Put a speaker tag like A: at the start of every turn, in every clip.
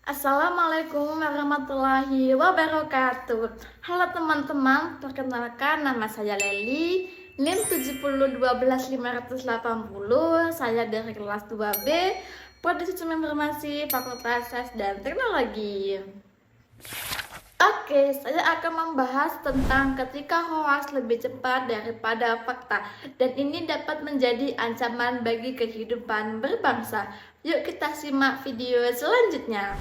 A: Assalamualaikum warahmatullahi wabarakatuh. Halo teman-teman, perkenalkan nama saya Leli, NIM 7012580. Saya dari kelas 2B, Prodi Sistem Informasi, Fakultas Sains dan Teknologi. Oke, saya akan membahas tentang ketika hoaks lebih cepat daripada fakta, dan ini dapat menjadi ancaman bagi kehidupan berbangsa. Yuk kita simak video selanjutnya.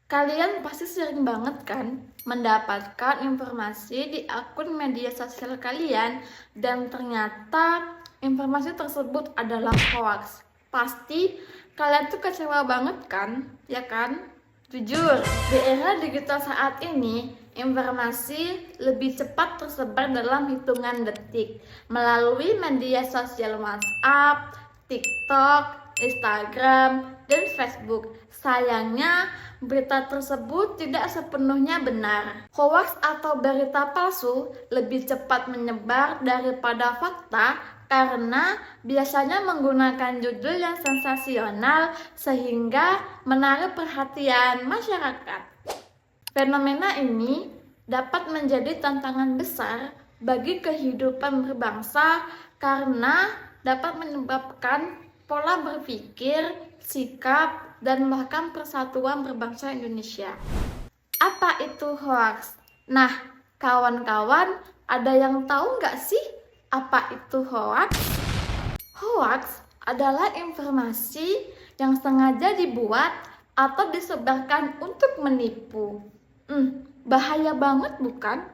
A: Kalian pasti sering banget kan mendapatkan informasi di akun media sosial kalian dan ternyata informasi tersebut adalah hoaks. Pasti kalian tuh kecewa banget kan, ya kan? Jujur, di era digital saat ini, informasi lebih cepat tersebar dalam hitungan detik melalui media sosial WhatsApp, TikTok, Instagram, dan Facebook. Sayangnya, berita tersebut tidak sepenuhnya benar. Hoax atau berita palsu lebih cepat menyebar daripada fakta karena biasanya menggunakan judul yang sensasional sehingga menarik perhatian masyarakat. Fenomena ini dapat menjadi tantangan besar bagi kehidupan berbangsa karena dapat menyebabkan pola berpikir, sikap, dan bahkan persatuan berbangsa Indonesia. Apa itu hoax? Nah, kawan-kawan, ada yang tahu nggak sih apa itu hoax? Hoax adalah informasi yang sengaja dibuat atau disebarkan untuk menipu. Bahaya banget bukan?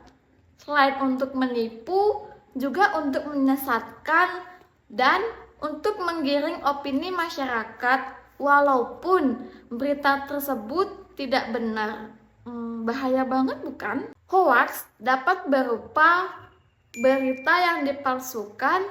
A: Selain untuk menipu, juga untuk menyesatkan dan untuk menggiring opini masyarakat walaupun berita tersebut tidak benar. Bahaya banget bukan? Hoax dapat berupa berita yang dipalsukan,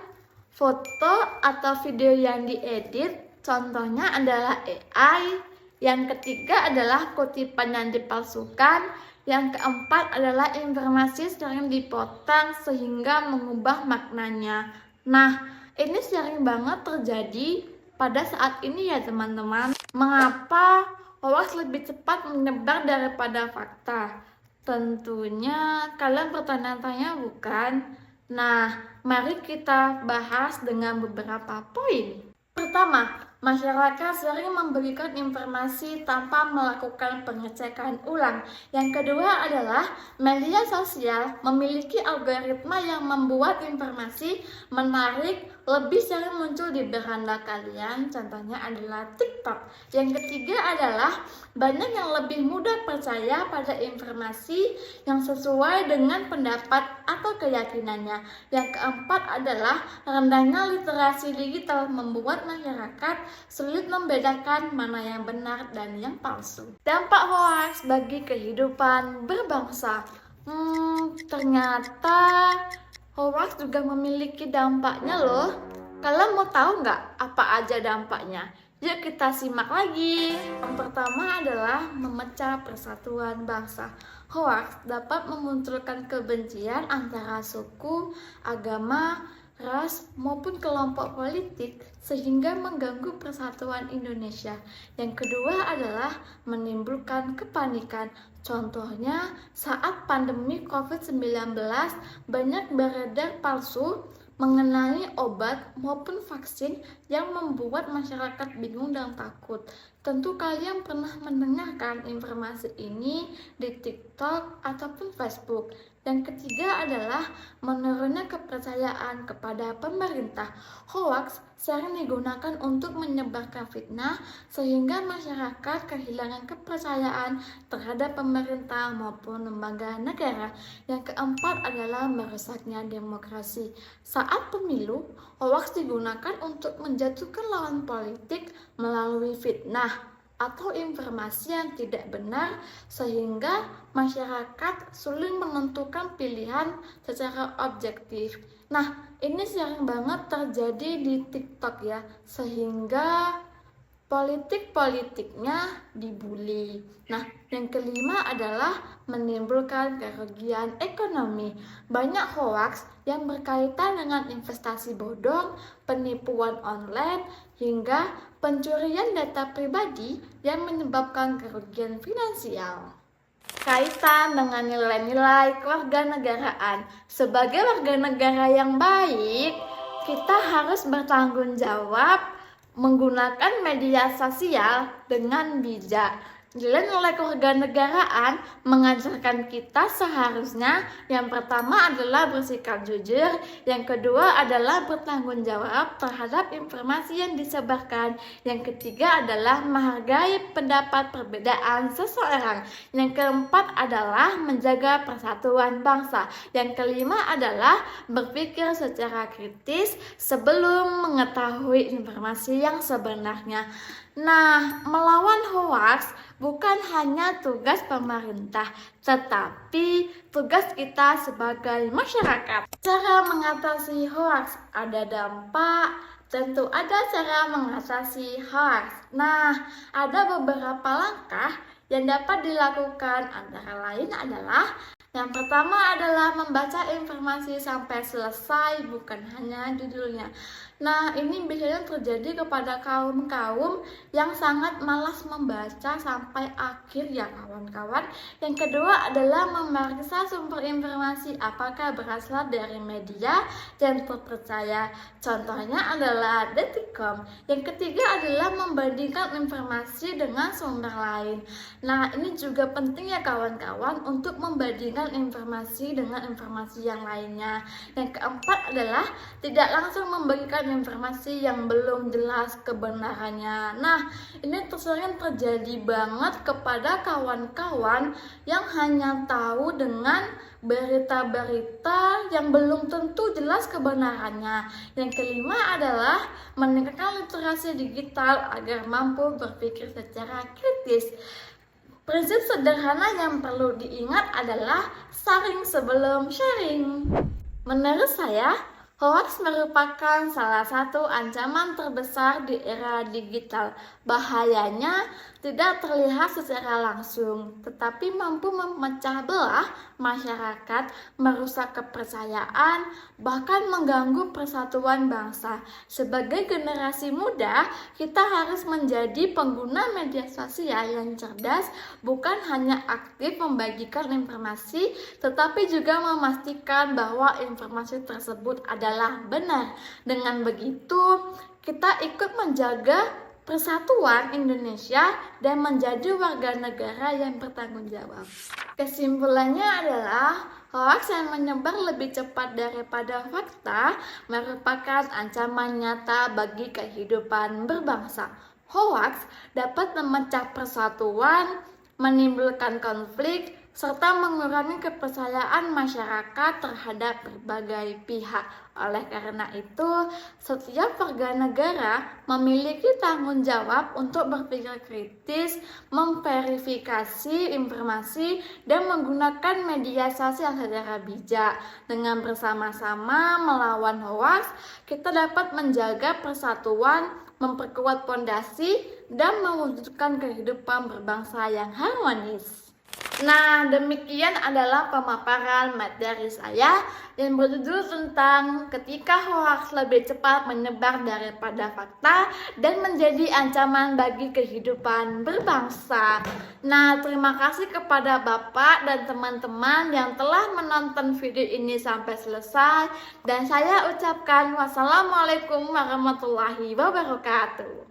A: foto atau video yang diedit, contohnya adalah AI. Yang ketiga adalah kutipan yang dipalsukan. Yang keempat adalah informasi sering dipotong sehingga mengubah maknanya. Nah, ini sering banget terjadi pada saat ini ya teman-teman. Mengapa hoax lebih cepat menyebar daripada fakta? Tentunya kalian bertanya-tanya bukan? Nah, mari kita bahas dengan beberapa poin. Pertama, masyarakat sering memberikan informasi tanpa melakukan pengecekan ulang. Yang kedua adalah media sosial memiliki algoritma yang membuat informasi menarik lebih sering muncul di beranda kalian, contohnya adalah TikTok. Yang ketiga adalah banyak yang lebih mudah percaya pada informasi yang sesuai dengan pendapat atau keyakinannya. Yang keempat adalah rendahnya literasi digital membuat masyarakat sulit membedakan mana yang benar dan yang palsu. Dampak hoax bagi kehidupan berbangsa. Ternyata hoax juga memiliki dampaknya loh. Kalian mau tahu nggak apa aja dampaknya? Yuk kita simak lagi. Yang pertama adalah memecah persatuan bangsa. Hoax dapat memunculkan kebencian antara suku, agama, ras, maupun kelompok politik sehingga mengganggu persatuan Indonesia. Yang kedua adalah menimbulkan kepanikan. Contohnya saat pandemi COVID-19 banyak beredar palsu mengenai obat maupun vaksin yang membuat masyarakat bingung dan takut. Tentu kalian pernah mendengarkan informasi ini di TikTok ataupun Facebook. Yang ketiga adalah menurunnya kepercayaan kepada pemerintah. Hoax sering digunakan untuk menyebarkan fitnah sehingga masyarakat kehilangan kepercayaan terhadap pemerintah maupun lembaga negara. Yang keempat adalah merusaknya demokrasi. Saat pemilu, hoax digunakan untuk menjatuhkan lawan politik melalui fitnah atau informasi yang tidak benar sehingga masyarakat sulit menentukan pilihan secara objektif. Nah, ini sering banget terjadi di TikTok ya, sehingga politik-politiknya dibully. Nah, yang kelima adalah menimbulkan kerugian ekonomi. Banyak hoaks yang berkaitan dengan investasi bodong, penipuan online, hingga pencurian data pribadi yang menyebabkan kerugian finansial. Kaitan dengan nilai-nilai kewarganegaraan. Sebagai warga negara yang baik, kita harus bertanggung jawab menggunakan media sosial dengan bijak. Nilai-nilai kewarganegaraan mengajarkan kita seharusnya yang pertama adalah bersikap jujur, yang kedua adalah bertanggung jawab terhadap informasi yang disebarkan, yang ketiga adalah menghargai pendapat perbedaan seseorang, yang keempat adalah menjaga persatuan bangsa, yang kelima adalah berpikir secara kritis sebelum mengetahui informasi yang sebenarnya. Nah, melawan hoaks bukan hanya tugas pemerintah, tetapi tugas kita sebagai masyarakat. Cara mengatasi hoaks ada dampak, tentu ada cara mengatasi hoaks. Nah, ada beberapa langkah yang dapat dilakukan, antara lain adalah yang pertama adalah membaca informasi sampai selesai, bukan hanya judulnya. Nah, ini biasanya terjadi kepada kaum-kaum yang sangat malas membaca sampai akhir ya kawan-kawan. Yang kedua adalah memeriksa sumber informasi apakah berasal dari media yang terpercaya. Contohnya adalah Detikcom. Yang ketiga adalah membandingkan informasi dengan sumber lain. Nah, ini juga penting ya kawan-kawan untuk membandingkan informasi dengan informasi yang lainnya. Yang keempat adalah tidak langsung membagikan informasi yang belum jelas kebenarannya. Nah, ini sering terjadi banget kepada kawan-kawan yang hanya tahu dengan berita-berita yang belum tentu jelas kebenarannya. Yang kelima adalah meningkatkan literasi digital agar mampu berpikir secara kritis. Prinsip sederhana yang perlu diingat adalah saring sebelum sharing. Menurut saya, hoaks merupakan salah satu ancaman terbesar di era digital. Bahayanya tidak terlihat secara langsung, tetapi mampu memecah belah masyarakat, merusak kepercayaan, bahkan mengganggu persatuan bangsa. Sebagai generasi muda, kita harus menjadi pengguna media sosial yang cerdas, bukan hanya aktif membagikan informasi, tetapi juga memastikan bahwa informasi tersebut adalah benar. Dengan begitu, kita ikut menjaga persatuan Indonesia dan menjadi warga negara yang bertanggung jawab. Kesimpulannya adalah hoaks yang menyebar lebih cepat daripada fakta merupakan ancaman nyata bagi kehidupan berbangsa. Hoaks dapat memecah persatuan, menimbulkan konflik, serta mengurangi kepercayaan masyarakat terhadap berbagai pihak. Oleh karena itu, setiap warga negara memiliki tanggung jawab untuk berpikir kritis, memverifikasi informasi, dan menggunakan media sosial secara bijak. Dengan bersama-sama melawan hoaks, kita dapat menjaga persatuan, memperkuat fondasi, dan mewujudkan kehidupan berbangsa yang harmonis. Nah, demikian adalah pemaparan materi saya yang berjudul tentang ketika hoaks lebih cepat menyebar daripada fakta dan menjadi ancaman bagi kehidupan berbangsa. Nah, terima kasih kepada Bapak dan teman-teman yang telah menonton video ini sampai selesai, dan saya ucapkan wassalamualaikum warahmatullahi wabarakatuh.